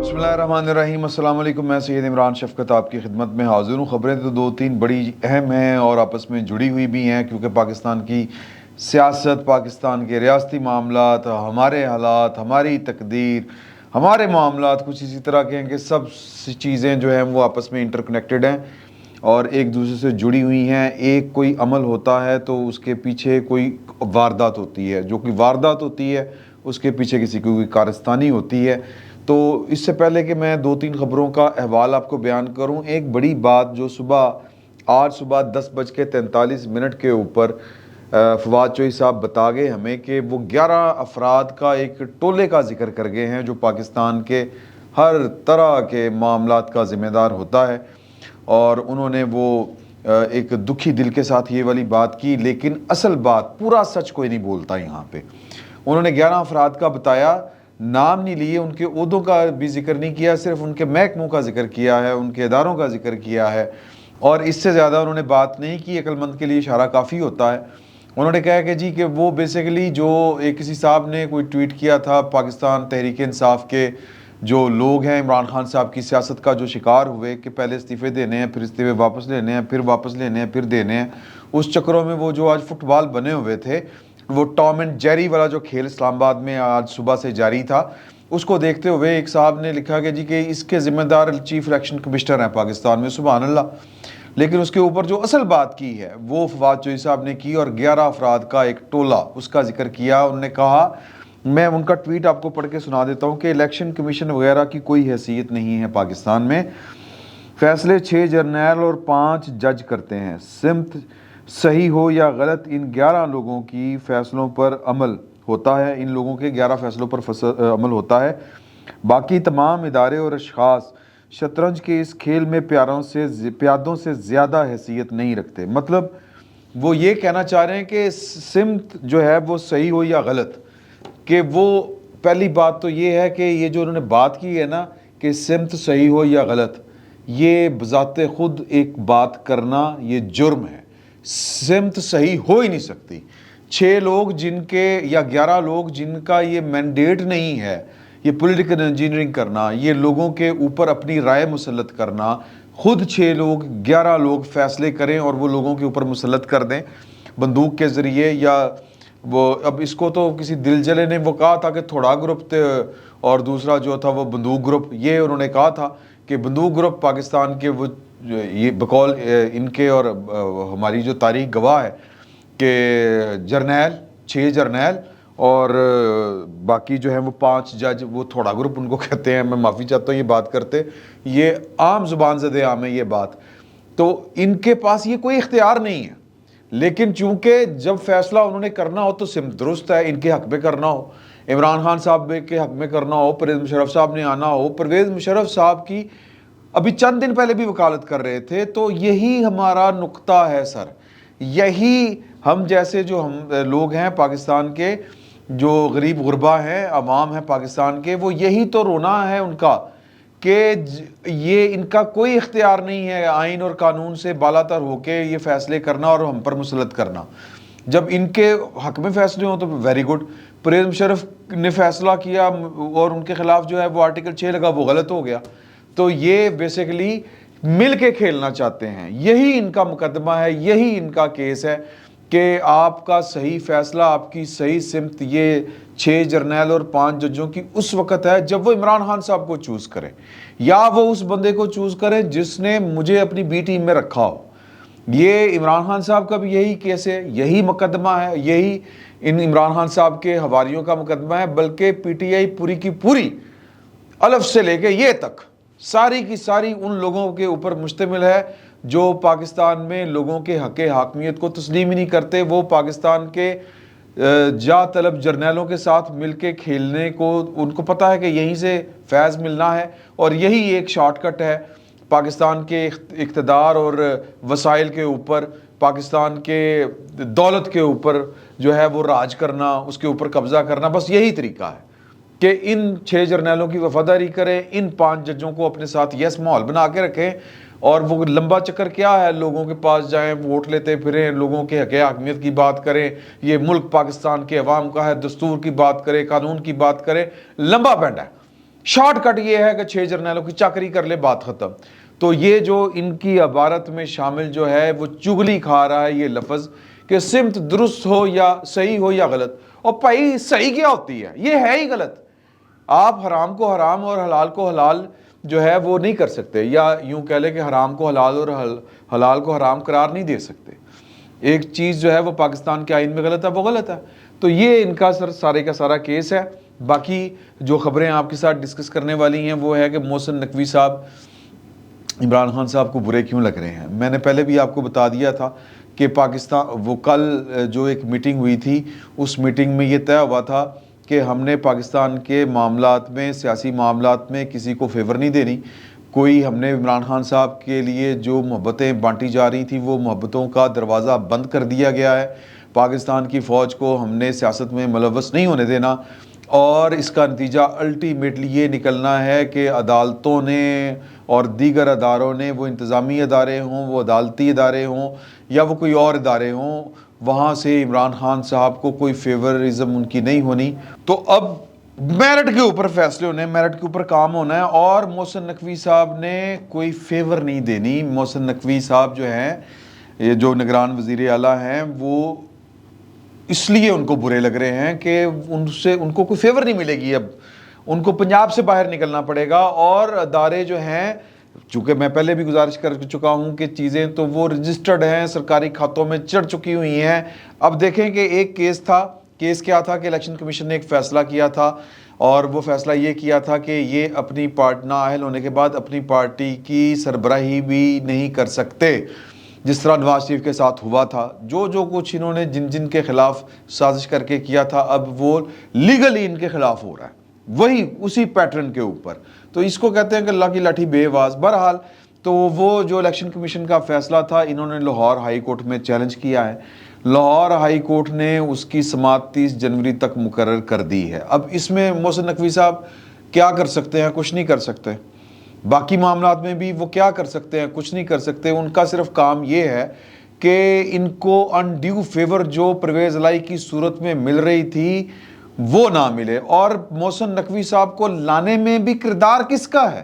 बिस्मिल्लाहिर्रहमानिर्रहीम। अस्सलाम वालेकुम। मैं सैयद इमरान शफकत आपकी खिदमत में हाजिर हूँ। ख़बरें तो दो तीन बड़ी अहम हैं और आपस में जुड़ी हुई भी हैं, क्योंकि पाकिस्तान की सियासत, पाकिस्तान के रियासती मामलात, हमारे हालात, हमारी तकदीर, हमारे मामलात कुछ इसी तरह के हैं कि सब चीज़ें जो हैं वो आपस में इंटरकनेक्टेड हैं और एक दूसरे से जुड़ी हुई हैं। एक कोई अमल होता है तो उसके पीछे कोई वारदात होती है, जो कि वारदात होती है उसके पीछे किसी की कोई कारस्तानी होती है। तो इससे पहले कि मैं दो तीन ख़बरों का अहवाल आपको बयान करूं, एक बड़ी बात जो आज सुबह 10:43 के ऊपर फवाद चौधरी साहब बता गए हमें कि वो 11 अफराद का एक टोले का जिक्र कर गए हैं जो पाकिस्तान के हर तरह के मामलात का ज़िम्मेदार होता है। और उन्होंने वो एक दुखी दिल के साथ ये वाली बात की, लेकिन असल बात, पूरा सच कोई नहीं बोलता यहाँ पे। उन्होंने 11 अफराद का बताया, नाम नहीं लिए, उनके ओहदों का भी जिक्र नहीं किया, सिर्फ उनके महकमों का जिक्र किया है, उनके इदारों का जिक्र किया है और इससे ज़्यादा उन्होंने बात नहीं की। अक्लमंद के लिए इशारा काफ़ी होता है। उन्होंने कहा कि जी कि वो बेसिकली जो एक किसी साहब ने कोई ट्वीट किया था, पाकिस्तान तहरीक इंसाफ के जो लोग हैं इमरान खान साहब की सियासत का जो शिकार हुए कि पहले इस्तीफ़े देने हैं, फिर इस्तीफ़े वापस लेने हैं, फिर वापस लेने हैं, फिर देने हैं, उस चक्रों में वो जो आज फुटबॉल बने हुए थे, वो टॉम एंड जेरी वाला जो खेल इस्लामाबाद में आज सुबह से जारी था, उसको देखते हुए एक साहब ने लिखा कि जी कि इसके ज़िम्मेदार चीफ इलेक्शन कमिश्नर हैं पाकिस्तान में, सुभान अल्लाह। लेकिन उसके ऊपर जो असल बात की है वो फवाद चौधरी साहब ने की और 11 अफराद का एक टोला उसका जिक्र किया। उन्होंने कहा, मैं उनका ट्वीट आपको पढ़ के सुना देता हूँ कि इलेक्शन कमीशन वगैरह की कोई हैसियत नहीं है पाकिस्तान में। फैसले 6 जर्नैल और 5 जज करते हैं। सिमत सही हो या गलत, इन 11 लोगों की फैसलों पर अमल होता है, इन लोगों के 11 फैसलों पर अमल होता है। बाकी तमाम इदारे और अशखास शतरंज के इस खेल में प्यादों से ज़्यादा हैसियत नहीं रखते। मतलब वो ये कहना चाह रहे हैं कि सिमत जो है वो सही हो या गलत, कि वो पहली बात तो ये है कि ये जो उन्होंने बात की है ना कि सिमत सही हो या गलत, ये बज़ाते खुद एक बात करना ये जुर्म है। सिमत सही हो ही नहीं सकती। 6 लोग जिनके या 11 लोग जिनका ये मैंडेट नहीं है ये पॉलिटिकल इंजीनियरिंग करना, ये लोगों के ऊपर अपनी राय मुसल्लत करना, खुद 6 लोग 11 लोग फैसले करें और वो लोगों के ऊपर मुसल्लत कर दें बंदूक के ज़रिए, या वो अब इसको तो किसी दिलजले ने वो कहा था कि थोड़ा ग्रुप थे और दूसरा जो था वो बंदूक ग्रुप। ये उन्होंने कहा था कि बंदूक ग्रुप पाकिस्तान के वो ये बकौल इनके और हमारी जो तारीख गवाह है कि जर्नैल 6 जर्नैल और बाकी जो है वो 5 जज, वो थोड़ा ग्रुप उनको कहते हैं। मैं माफ़ी चाहता हूँ ये बात करते, ये आम ज़ुबान ज़दे आम है ये बात। तो इनके पास ये कोई इख्तियार नहीं है, लेकिन चूंकि जब फैसला उन्होंने करना हो तो सिम दुरुस्त है, इनके हक में करना हो, इमरान खान साहब के हक में करना हो, परवेज़ मुशर्रफ साहब ने आना हो। परवेज़ मुशर्रफ साहब की अभी चंद दिन पहले भी वकालत कर रहे थे। तो यही हमारा नुक्ता है सर, यही हम जैसे जो हम लोग हैं पाकिस्तान के, जो गरीब गुरबा हैं, अवाम हैं पाकिस्तान के, वो यही तो रोना है उनका कि ये इनका कोई इख्तियार नहीं है आइन और कानून से बालातर होके ये फैसले करना और हम पर मुसल्लत करना। जब इनके हक में फैसले हों तो वेरी गुड। परवेज़ मुशर्रफ ने फैसला किया और उनके खिलाफ जो है वो आर्टिकल 6 लगा, वो गलत हो गया। तो ये बेसिकली मिल के खेलना चाहते हैं, यही इनका मुकदमा है, यही इनका केस है कि आपका सही फैसला, आपकी सही सिमत ये 6 जर्नैल और 5 जजों की उस वक़्त है जब वो इमरान खान साहब को चूज़ करें, या वो उस बंदे को चूज़ करें जिसने मुझे अपनी बी टीम में रखा हो। ये इमरान खान साहब का भी यही केस है, यही मुकदमा है, यही इन इमरान खान साहब के हवारियों का मुकदमा है। बल्कि पीटीआई पूरी की पूरी अलफ से लेके ये तक सारी की सारी उन लोगों के ऊपर मुश्तमिल है जो पाकिस्तान में लोगों के हक़ हाकमियत को तस्लीम ही नहीं करते। वो पाकिस्तान के जा तलब जर्नैलों के साथ मिलके खेलने को उनको पता है कि यहीं से फैज़ मिलना है और यही एक शॉर्टकट है पाकिस्तान के इक़्तिदार और वसाइल के ऊपर, पाकिस्तान के दौलत के ऊपर जो है वो राज करना, उसके ऊपर कब्ज़ा करना। बस यही तरीका है कि इन 6 जर्नैलों की वफादारी करें, इन 5 जजों को अपने साथ यस माहौल बना के रखें और वो लंबा चक्कर क्या है, लोगों के पास जाएं, वोट लेते फिरें, लोगों के हक़ हाकमियत की बात करें, ये मुल्क पाकिस्तान के अवाम का है, दस्तूर की बात करें, कानून की बात करें, लंबा पैंडा है। शॉर्ट कट ये है कि 6 जर्नैलों की चाकरी कर ले, बात ख़त्म। तो ये जो इनकी इबारत में शामिल जो है वो चुगली खा रहा है ये लफ्ज़ कि सिमत दुरुस्त हो या सही हो या गलत। और भाई सही क्या होती है, ये है ही गलत। आप हराम को हराम और हलाल को हलाल जो है वो नहीं कर सकते, या यूं कह ले कि हराम को हलाल और हलाल को हराम करार नहीं दे सकते। एक चीज़ जो है वो पाकिस्तान के आइन में गलत है, वो गलत है। तो ये इनका सारे का सारा केस है। बाकी जो ख़बरें आपके साथ डिस्कस करने वाली हैं वो है कि मोहसिन नकवी साहब इमरान खान साहब को बुरे क्यों लग रहे हैं। मैंने पहले भी आपको बता दिया था कि पाकिस्तान वो कल जो एक मीटिंग हुई थी, उस मीटिंग में ये तय हुआ था कि हमने पाकिस्तान के मामलात में, सियासी मामलात में किसी को फेवर नहीं देनी। कोई हमने इमरान खान साहब के लिए जो मोहब्बतें बांटी जा रही थी वो मोहब्बतों का दरवाज़ा बंद कर दिया गया है। पाकिस्तान की फ़ौज को हमने सियासत में मुलव्वस नहीं होने देना, और इसका नतीजा अल्टीमेटली ये निकलना है कि अदालतों ने और दीगर अदारों ने, वो इंतज़ामी अदारे हों, वो अदालती अदारे हों या वो कोई और अदारे हों, वहाँ से इमरान खान साहब को कोई फेवरिज्म उनकी नहीं होनी। तो अब मेरिट के ऊपर फैसले होने, मेरिट के ऊपर काम होना है, और मोहसिन नकवी साहब ने कोई फेवर नहीं देनी। मोहसिन नकवी साहब जो हैं, ये जो निगरान वज़ीर आला हैं, वो इसलिए उनको बुरे लग रहे हैं कि उनको कोई फेवर नहीं मिलेगी। अब उनको पंजाब से बाहर निकलना पड़ेगा, और अदारे जो हैं, चूँकि मैं पहले भी गुजारिश कर चुका हूँ कि चीज़ें तो वो रजिस्टर्ड हैं, सरकारी खातों में चढ़ चुकी हुई हैं। अब देखें कि एक केस क्या था कि इलेक्शन कमीशन ने एक फ़ैसला किया था, और वो फ़ैसला ये किया था कि ये अपनी पार्टी नाअहल होने के बाद अपनी पार्टी की सरबराही भी नहीं कर सकते, जिस तरह नवाज शरीफ के साथ हुआ था। जो कुछ इन्होंने जिन के ख़िलाफ़ साजिश करके किया था, अब वो लीगली इनके ख़िलाफ़ हो रहा है, वही उसी पैटर्न के ऊपर। तो इसको कहते हैं कि अल्लाह की लाठी बेआवाज़। बहरहाल, तो वो जो इलेक्शन कमीशन का फ़ैसला था, इन्होंने लाहौर हाई कोर्ट में चैलेंज किया है। लाहौर हाई कोर्ट ने उसकी समाअत 30 जनवरी तक मुकर्रर कर दी है। अब इसमें मोहसिन नकवी साहब क्या कर सकते हैं? कुछ नहीं कर सकते। बाकी मामलात में भी वो क्या कर सकते हैं? कुछ नहीं कर सकते। उनका सिर्फ काम ये है कि इनको अनड्यू फेवर जो परवेज़ इलाही की सूरत में मिल रही थी वो ना मिले। और मोहसिन नकवी साहब को लाने में भी किरदार किसका है?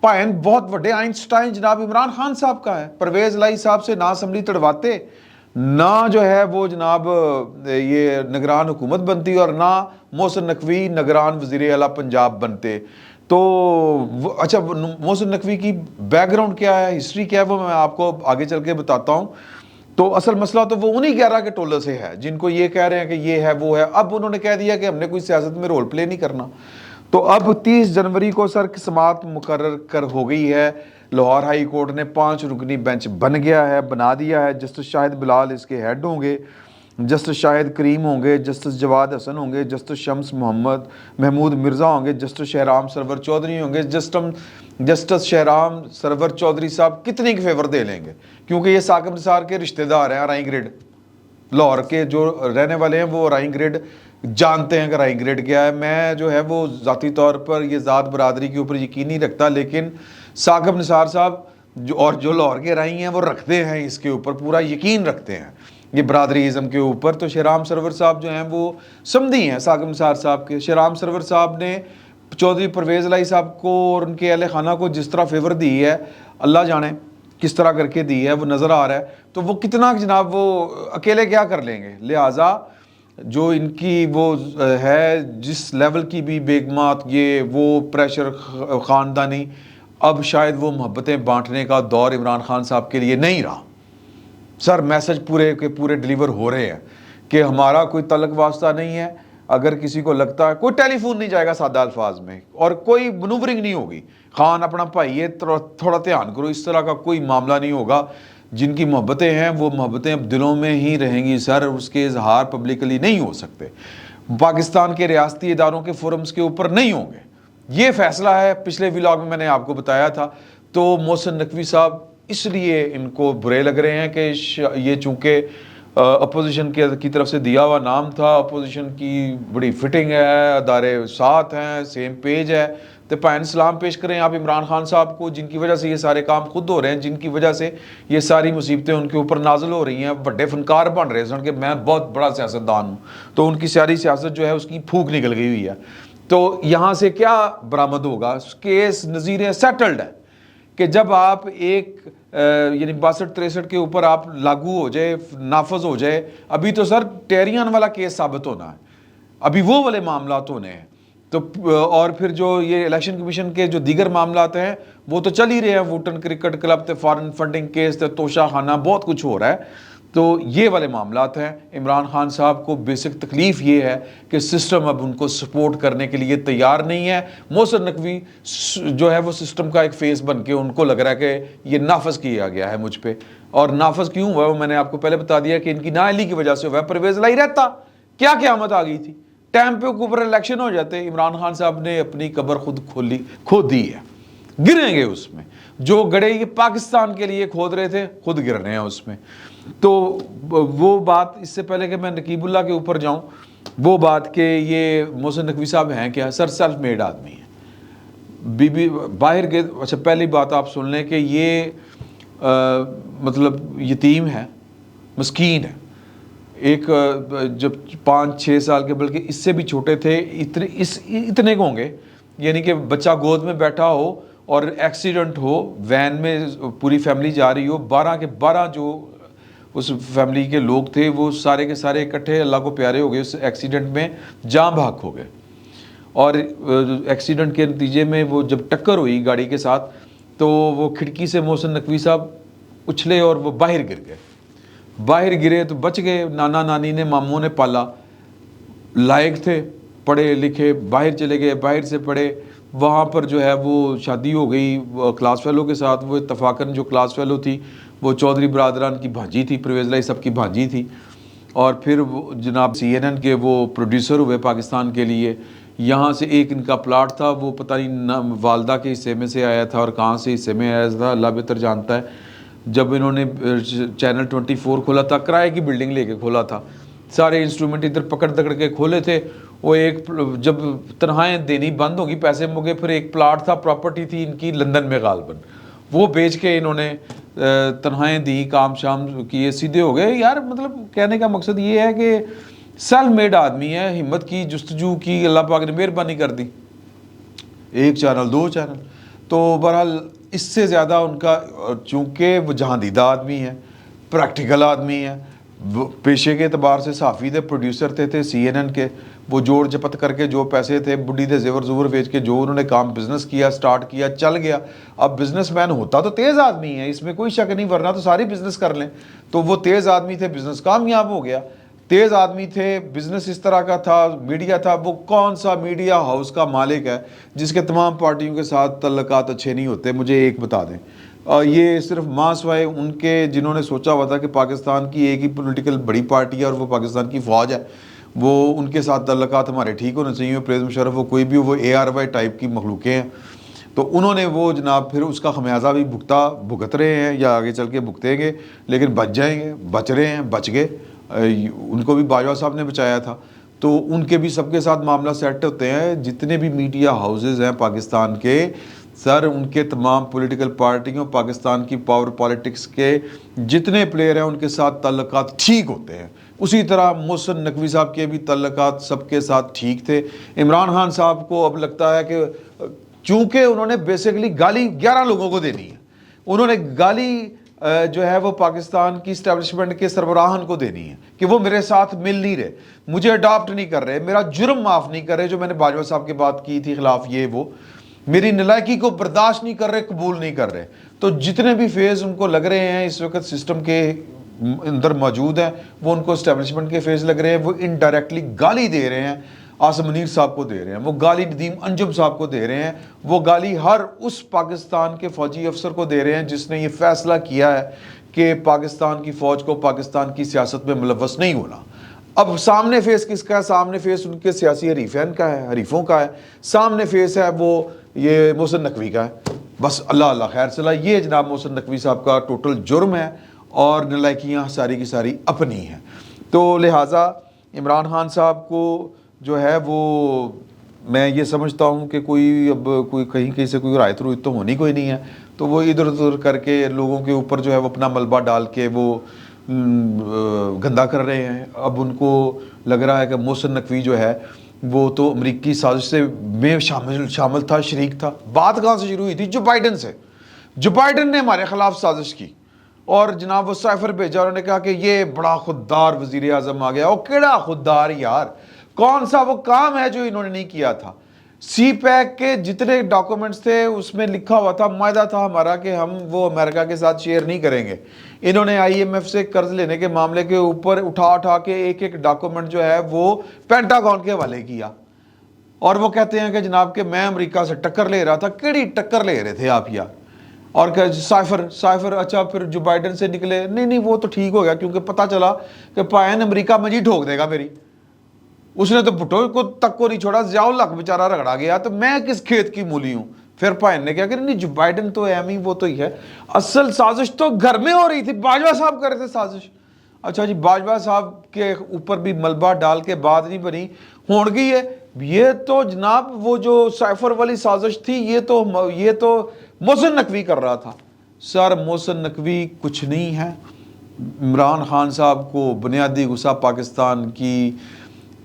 पायन बहुत बड़े आइंस्टाइन जनाब इमरान खान साहब का है। परवेज़ इलाही साहब से ना असम्बली तड़वाते, ना जो है वो जनाब ये निगरान हुकूमत बनती, और ना मोहसिन नकवी निगरान वज़ीर आला पंजाब बनते। तो अच्छा, मोहसिन नकवी की बैकग्राउंड क्या है, हिस्ट्री क्या है, वो मैं आपको आगे चल के बताता हूँ। तो असल मसला तो वो उन्हीं 11 के टोले से है जिनको ये कह रहे हैं कि ये है वो है। अब उन्होंने कह दिया कि हमने कोई सियासत में रोल प्ले नहीं करना। तो अब 30 जनवरी को सर की समाअत मुकर्रर कर हो गई है। लाहौर हाई कोर्ट ने 5 रुकनी बेंच बना दिया है। जस्टिस शाहिद बिलाल इसके हेड होंगे, जस्टिस शाहिद करीम होंगे, जस्टिस जवाद हसन होंगे, जस्टिस शम्स महमूद मिर्ज़ा होंगे, जस्टिस शहराम सरवर चौधरी होंगे। जस्टिस शहराम सरवर चौधरी साहब कितनी के फेवर दे लेंगे, क्योंकि ये साकिब निसार के रिश्तेदार हैं। राई ग्रिड लाहौर के जो रहने वाले हैं वो राई ग्रिड जानते हैं कि राई ग्रिड क्या है। मैं जो है वो ज़ाती तौर पर ये ज़ात बरादरी के ऊपर यकीन नहीं रखता, लेकिन साकिब निसार साहब जो लाहौर के राई हैं वो रखते हैं, इसके ऊपर पूरा यकीन रखते हैं, ये बरादरीज़म के ऊपर। तो शहराम सरवर साहब जो हैं वो समधी हैं साकिब निसार साहब के। शहराम सरवर साहब ने चौधरी परवेज़ इलाही साहब को और उनके अहले खाना को जिस तरह फेवर दी है, अल्लाह जाने किस तरह करके दी है, वो नज़र आ रहा है। तो वो कितना जनाब वो अकेले क्या कर लेंगे। लिहाजा जो इनकी वो है जिस लेवल की भी बेगमात ये वो प्रेशर ख़ानदानी, अब शायद वो मोहब्बतें बांटने का दौर इमरान खान साहब के लिए नहीं रहा। सर मैसेज पूरे के पूरे डिलीवर हो रहे हैं कि हमारा कोई तलक वास्ता नहीं है। अगर किसी को लगता है, कोई टेलीफोन नहीं जाएगा सादा अल्फाज में, और कोई मनूवरिंग नहीं होगी। खान अपना भाई है, थोड़ा ध्यान करो, इस तरह का कोई मामला नहीं होगा। जिनकी मोहब्बतें हैं वो मोहब्बतें अब दिलों में ही रहेंगी सर, उसके इजहार पब्लिकली नहीं हो सकते, पाकिस्तान के रियासती इदारों के फोरम्स के ऊपर नहीं होंगे। ये फैसला है, पिछले व्लॉग में मैंने आपको बताया था। तो मोहसिन नकवी साहब इसलिए इनको बुरे लग रहे हैं कि ये चूँकि अपोजिशन की तरफ से दिया हुआ नाम था, अपोजिशन की बड़ी फिटिंग है, अदारे साथ हैं, सेम पेज है, तो पैन सलाम पेश करें आप इमरान खान साहब को, जिनकी वजह से ये सारे काम खुद हो रहे हैं, जिनकी वजह से ये सारी मुसीबतें उनके ऊपर नाजिल हो रही हैं। बड़े फनकार बन रहे हैं कि मैं बहुत बड़ा सियासतदान हूँ, तो उनकी सारी सियासत जो है उसकी फूक निकल गई हुई है। تو یہاں سے کیا برآمد ہوگا؟ کیس نظیر سیٹلڈ ہے کہ جب آپ ایک یعنی 62-63 کے اوپر آپ لاگو ہو جائے، نافذ ہو جائے، ابھی تو سر ٹیریان والا کیس ثابت ہونا ہے، ابھی وہ والے معاملات ہونے ہیں، تو اور پھر جو یہ الیکشن کمیشن کے جو دیگر معاملات ہیں وہ تو چل ہی رہے ہیں، ووٹن کرکٹ کلب تے فارن فنڈنگ کیس تے توشہ خانہ بہت کچھ ہو رہا ہے، تو یہ والے معاملات ہیں۔ عمران خان صاحب کو بیسک تکلیف یہ ہے کہ سسٹم اب ان کو سپورٹ کرنے کے لیے تیار نہیں ہے۔ محسن نقوی جو ہے وہ سسٹم کا ایک فیس بن کے ان کو لگ رہا ہے کہ یہ نافذ کیا گیا ہے مجھ پہ، اور نافذ کیوں ہوا ہے وہ میں نے آپ کو پہلے بتا دیا کہ ان کی نااہلی کی وجہ سے ہوا ہے۔ پرویز لائی رہتا کیا قیامت آ گئی تھی، ٹائم پہ اوپر الیکشن ہو جاتے۔ عمران خان صاحب نے اپنی قبر خود کھود دی ہے، گریں گے اس میں، جو گڑھے یہ پاکستان کے لیے کھود رہے تھے خود گر رہے ہیں اس میں۔ تو وہ بات، اس سے پہلے کہ میں نقیب اللہ کے اوپر جاؤں، وہ بات کہ یہ محسن نقوی صاحب ہیں کیا؟ سر سیلف میڈ آدمی ہیں، بی بی باہر کے۔ اچھا پہلی بات آپ سن لیں کہ یہ مطلب یتیم ہے، مسکین ہے، ایک جب 5-6 سال کے بلکہ اس سے بھی چھوٹے تھے، اتنے کو ہوں گے، یعنی کہ بچہ گود میں بیٹھا ہو اور ایکسیڈنٹ ہو، وین میں پوری فیملی جا رہی ہو، 12 کے 12 جو اس فیملی کے لوگ تھے وہ سارے کے سارے اکٹھے اللہ کو پیارے ہو گئے، اس ایکسیڈنٹ میں جاں بحق ہو گئے، اور ایکسیڈنٹ کے نتیجے میں وہ جب ٹکر ہوئی گاڑی کے ساتھ تو وہ کھڑکی سے محسن نقوی صاحب اچھلے اور وہ باہر گر گئے۔ باہر گرے تو بچ گئے، نانا نانی نے ماموں نے پالا، لائق تھے، پڑھے لکھے، باہر چلے گئے، باہر سے پڑھے، وہاں پر جو ہے وہ شادی ہو گئی کلاس فیلو کے ساتھ۔ وہ اتفاقاً جو کلاس فیلو تھی وہ چودھری برادران کی بھانجی تھی، پرویز لائی صاحب کی بھانجی تھی، اور پھر وہ جناب CNN کے وہ پروڈیوسر ہوئے پاکستان کے لیے۔ یہاں سے ایک ان کا پلاٹ تھا، وہ پتہ نہیں والدہ کے حصے میں سے آیا تھا اور کہاں سے حصے میں آیا تھا، اللہ بہتر جانتا ہے۔ جب انہوں نے چینل 24 کھولا تھا، کرائے کی بلڈنگ لے کے کھولا تھا، سارے انسٹرومنٹ ادھر پکڑ کے کھولے تھے۔ وہ ایک جب تنخواہیں دینی بند ہوگی، پیسے مگے، پھر ایک پلاٹ تھا، پراپرٹی تھی ان کی لندن میں غالباً، وہ بیچ کے انہوں نے تنخواہیں دی، کام شام کیے، سیدھے ہو گئے۔ یار مطلب کہنے کا مقصد یہ ہے کہ سیلف میڈ آدمی ہے، ہمت کی، جستجو کی، اللہ پاک نے مہربانی کر دی، 1 چینل 2 چینل، تو بہرحال اس سے زیادہ ان کا، چونکہ وہ جہاندیدہ آدمی ہے، پریکٹیکل آدمی ہے، پیشے کے اعتبار سے صحافی تھے، پروڈیوسر تھے CNN کے، وہ جوڑ جپت کر کے جو پیسے تھے بڈھی تھے زیور زور بیچ کے جو انہوں نے کام بزنس کیا، سٹارٹ کیا، چل گیا۔ اب بزنس مین ہوتا تو تیز آدمی ہے، اس میں کوئی شک نہیں، ورنہ تو ساری بزنس کر لیں۔ تو وہ تیز آدمی تھے، بزنس کامیاب ہو گیا۔ تیز آدمی تھے، بزنس اس طرح کا تھا، میڈیا تھا۔ وہ کون سا میڈیا ہاؤس کا مالک ہے جس کے تمام پارٹیوں کے ساتھ تعلقات اچھے نہیں ہوتے؟ مجھے ایک بتا دیں۔ یہ صرف ماں سوائے ان کے جنہوں نے سوچا ہوا تھا کہ پاکستان کی ایک ہی پولیٹیکل بڑی پارٹی ہے اور وہ پاکستان کی فوج ہے، وہ ان کے ساتھ تعلقات ہمارے ٹھیک ہونے چاہیے، پرویز مشرف ہو کوئی بھی ہو، وہ ARY ٹائپ کی مخلوقیں ہیں، تو انہوں نے وہ جناب پھر اس کا خمیازہ بھی بھگت رہے ہیں یا آگے چل کے بھگتیں گے، لیکن بچ جائیں گے، بچ رہے ہیں، بچ گئے۔ ان کو بھی باجوہ صاحب نے بچایا تھا، تو ان کے بھی سب کے ساتھ معاملہ سیٹ ہوتے ہیں۔ جتنے بھی میڈیا ہاؤسز ہیں پاکستان کے، سر ان کے تمام پولیٹیکل پارٹیوں، پاکستان کی پاور پالیٹکس کے جتنے پلیئر ہیں ان کے ساتھ تعلقات ٹھیک ہوتے ہیں۔ اسی طرح محسن نقوی صاحب کے بھی تعلقات سب کے ساتھ ٹھیک تھے۔ عمران خان صاحب کو اب لگتا ہے کہ چونکہ انہوں نے بیسیکلی گالی 11 لوگوں کو دینی ہے، انہوں نے گالی جو ہے وہ پاکستان کی اسٹیبلشمنٹ کے سربراہان کو دینی ہے کہ وہ میرے ساتھ مل نہیں رہے، مجھے اڈاپٹ نہیں کر رہے، میرا جرم معاف نہیں کر رہے، جو میں نے باجوہ صاحب کی بات کی تھی خلاف، یہ وہ میری نالائکی کو برداشت نہیں کر رہے، قبول نہیں کر رہے۔ تو جتنے بھی فیز ان کو لگ رہے ہیں اس وقت سسٹم کے اندر موجود ہیں، وہ ان کو اسٹیبلشمنٹ کے فیز لگ رہے ہیں، وہ انڈائریکٹلی گالی دے رہے ہیں، عاصم منیر صاحب کو دے رہے ہیں، وہ گالی ندیم انجم صاحب کو دے رہے ہیں، وہ گالی ہر اس پاکستان کے فوجی افسر کو دے رہے ہیں جس نے یہ فیصلہ کیا ہے کہ پاکستان کی فوج کو پاکستان کی سیاست میں ملوث نہیں ہونا۔ اب سامنے فیس کس کا ہے؟ سامنے فیس ان کے سیاسی حریفوں کا ہے، سامنے فیس ہے وہ یہ محسن نقوی کا ہے۔ بس اللہ اللہ خیر صلاح، یہ جناب محسن نقوی صاحب کا ٹوٹل جرم ہے اور نالائکیاں ساری کی ساری اپنی ہیں۔ تو لہٰذا عمران خان صاحب کو جو ہے وہ میں یہ سمجھتا ہوں کہ کوئی کہیں سے کوئی رایت رویت تو ہونی کوئی نہیں ہے، تو وہ ادھر ادھر کر کے لوگوں کے اوپر جو ہے وہ اپنا ملبہ ڈال کے وہ گندا کر رہے ہیں۔ اب ان کو لگ رہا ہے کہ محسن نقوی جو ہے وہ تو امریکی سازش سے میں شامل تھا، شریک تھا. بات کہاں سے شروع ہوئی تھی؟ جو بائیڈن سے. جو بائیڈن نے ہمارے خلاف سازش کی اور جناب وہ سائفر بھیجا، انہوں نے کہا کہ یہ بڑا خوددار وزیر اعظم آ گیا. وہ کیڑا خوددار یار؟ کون سا وہ کام ہے جو انہوں نے نہیں کیا تھا؟ سی پیک کے جتنے ڈاکومنٹس تھے اس میں لکھا ہوا تھا، معاہدہ تھا ہمارا کہ ہم وہ امریکہ کے ساتھ شیئر نہیں کریں گے. انہوں نے آئی ایم ایف سے قرض لینے کے معاملے کے اوپر اٹھا کے ایک ایک ڈاکومنٹ جو ہے وہ پینٹاگون کے حوالے کیا، اور وہ کہتے ہیں کہ جناب کہ میں امریکہ سے ٹکر لے رہا تھا. کیڑی ٹکر لے رہے تھے آپ یار؟ اور کہ سائفر اچھا پھر جو بائیڈن سے نکلے، نہیں وہ تو ٹھیک ہو گیا کیونکہ پتہ چلا کہ پائن امریکہ مجھے ٹھوک دے گا میری. اس نے تو بھٹو کو تک کو نہیں چھوڑا، ضیاء الحق بیچارہ رگڑا گیا، تو میں کس کھیت کی مولی ہوں؟ پھر پائن نے کیا کہ نہیں جو بائیڈن تو ایم ہی وہ تو ہی ہے. اصل سازش تو گھر میں ہو رہی تھی، باجوہ صاحب کر رہے تھے سازش. اچھا جی، باجوہ صاحب کے اوپر بھی ملبہ ڈال کے بات نہیں بنی، ہون گئی ہے. یہ تو جناب وہ جو سائفر والی سازش تھی یہ تو محسن نقوی کر رہا تھا. سر محسن نقوی کچھ نہیں ہے. عمران خان صاحب کو بنیادی غصہ پاکستان کی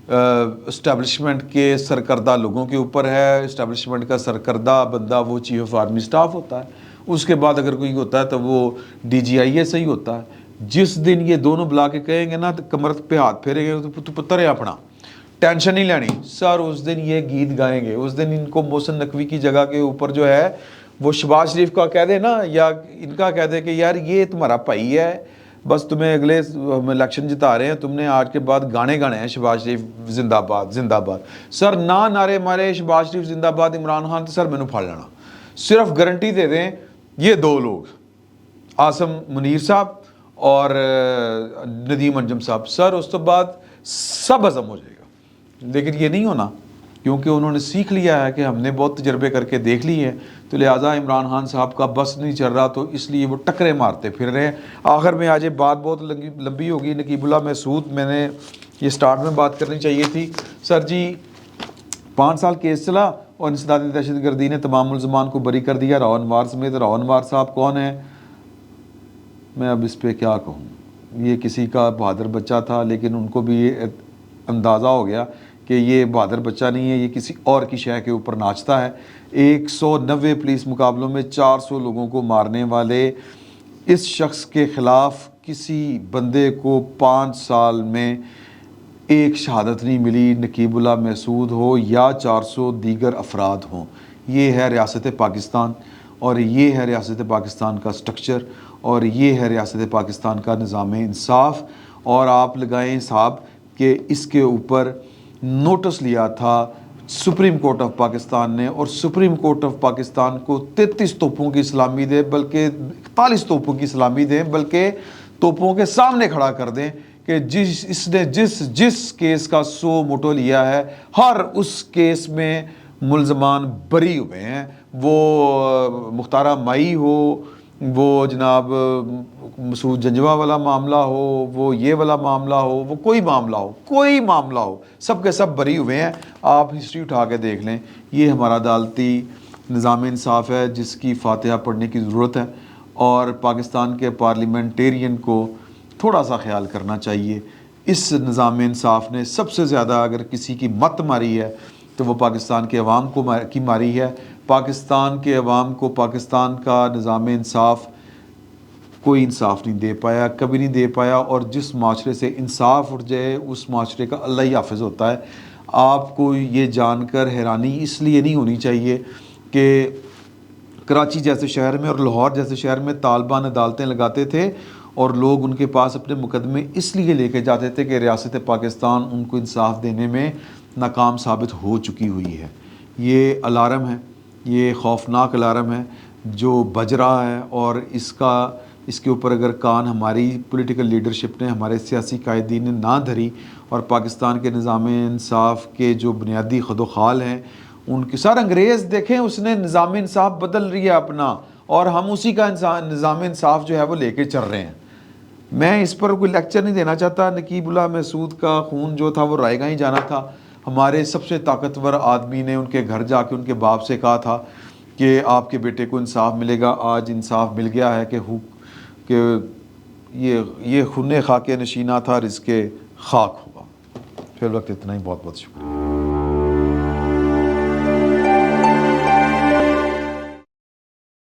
اسٹیبلشمنٹ کے سرکردہ لوگوں کے اوپر ہے. اسٹیبلشمنٹ کا سرکردہ بندہ وہ چیف آف آرمی سٹاف ہوتا ہے، اس کے بعد اگر کوئی ہوتا ہے تو وہ ڈی جی آئی اے سے ہی ہوتا ہے. جس دن یہ دونوں بلا کے کہیں گے نا تو کمر پہ ہاتھ پھیریں گے تو پتر ہے اپنا، ٹینشن نہیں لینی سر. اس دن یہ گیت گائیں گے، اس دن ان کو محسن نقوی کی جگہ کے اوپر جو ہے وہ شہباز شریف کا کہہ دے نا، یا ان کا کہہ دے کہ یار یہ تمہارا بھائی ہے، بس تمہیں اگلے ہم الیکشن جتا رہے ہیں، تم نے آج کے بعد گانے گانے ہیں شہباز شریف زندہ باد زندہ باد. سر نہ نعرے مارے شہباز شریف زندہ باد عمران خان تو سر مینوں پھڑ لینا. صرف گارنٹی دے دیں یہ دو لوگ، عاصم منیر صاحب اور ندیم انجم صاحب، سر اس تو بعد سب ہضم ہو جائے گا. لیکن یہ نہیں ہونا کیونکہ انہوں نے سیکھ لیا ہے کہ ہم نے بہت تجربے کر کے دیکھ لی ہے، تو لہٰذا عمران خان صاحب کا بس نہیں چل رہا، تو اس لیے وہ ٹکرے مارتے پھر رہے ہیں. آخر میں آج یہ بات بہت لمبی ہوگی. نقیب اللہ محسود، میں نے یہ سٹارٹ میں بات کرنی چاہیے تھی. سر جی 5 سال کیس چلا اور انسدادی دہشت گردی نے تمام ملزمان کو بری کر دیا، راؤ انوار سمیت. راؤ انوار صاحب کون ہیں؟ میں اب اس پہ کیا کہوں. یہ کسی کا بہادر بچہ تھا، لیکن ان کو بھی یہ اندازہ ہو گیا کہ یہ بہادر بچہ نہیں ہے، یہ کسی اور کی شے کے اوپر ناچتا ہے. 190 پولیس مقابلوں میں 400 لوگوں کو مارنے والے اس شخص کے خلاف کسی بندے کو 5 سال میں ایک شہادت نہیں ملی، نقیب اللہ محسود ہو یا 400 دیگر افراد ہوں. یہ ہے ریاست پاکستان، اور یہ ہے ریاست پاکستان کا سٹرکچر، اور یہ ہے ریاست پاکستان کا نظام انصاف. اور آپ لگائیں حساب کہ اس کے اوپر نوٹس لیا تھا سپریم کورٹ آف پاکستان نے، اور سپریم کورٹ آف پاکستان کو 33 توپوں کی سلامی دے، بلکہ 41 توپوں کی سلامی دیں، بلکہ توپوں کے سامنے کھڑا کر دیں کہ اس نے جس کیس کا 100 موٹو لیا ہے، ہر اس کیس میں ملزمان بری ہوئے ہیں. وہ مختارہ مائی ہو، وہ جناب مسعود جنجوہ والا معاملہ ہو، وہ یہ والا معاملہ ہو، وہ کوئی معاملہ ہو، سب کے سب بری ہوئے ہیں. آپ ہسٹری اٹھا کے دیکھ لیں. یہ ہمارا عدالتی نظام انصاف ہے جس کی فاتحہ پڑھنے کی ضرورت ہے، اور پاکستان کے پارلیمنٹیرین کو تھوڑا سا خیال کرنا چاہیے. اس نظام انصاف نے سب سے زیادہ اگر کسی کی مت ماری ہے تو وہ پاکستان کے عوام کی ماری ہے. پاکستان کے عوام کو پاکستان کا نظام انصاف کوئی انصاف نہیں دے پایا، کبھی نہیں دے پایا. اور جس معاشرے سے انصاف اٹھ جائے اس معاشرے کا اللہ ہی حافظ ہوتا ہے. آپ کو یہ جان کر حیرانی اس لیے نہیں ہونی چاہیے کہ کراچی جیسے شہر میں اور لاہور جیسے شہر میں طالبان عدالتیں لگاتے تھے اور لوگ ان کے پاس اپنے مقدمے اس لیے لے کے جاتے تھے کہ ریاست پاکستان ان کو انصاف دینے میں ناکام ثابت ہو چکی ہوئی ہے. یہ الارم ہے، یہ خوفناک الارم ہے جو بج رہا ہے، اور اس کے اوپر اگر کان ہماری پولیٹیکل لیڈرشپ نے، ہمارے سیاسی قائدین نے نہ دھری، اور پاکستان کے نظام انصاف کے جو بنیادی خد و خال ہیں ان کی، سر انگریز دیکھیں اس نے نظام انصاف بدل رہی ہے اپنا، اور ہم اسی کا نظام انصاف جو ہے وہ لے کے چل رہے ہیں. میں اس پر کوئی لیکچر نہیں دینا چاہتا. نقیب اللہ محسود کا خون جو تھا وہ رائے گاں ہی جانا تھا. ہمارے سب سے طاقتور آدمی نے ان کے گھر جا کے ان کے باپ سے کہا تھا کہ آپ کے بیٹے کو انصاف ملے گا. آج انصاف مل گیا ہے کہ یہ خون خاک نشینہ تھا، رزق خاک ہوگا. فی الوقت اتنا ہی. بہت بہت شکریہ.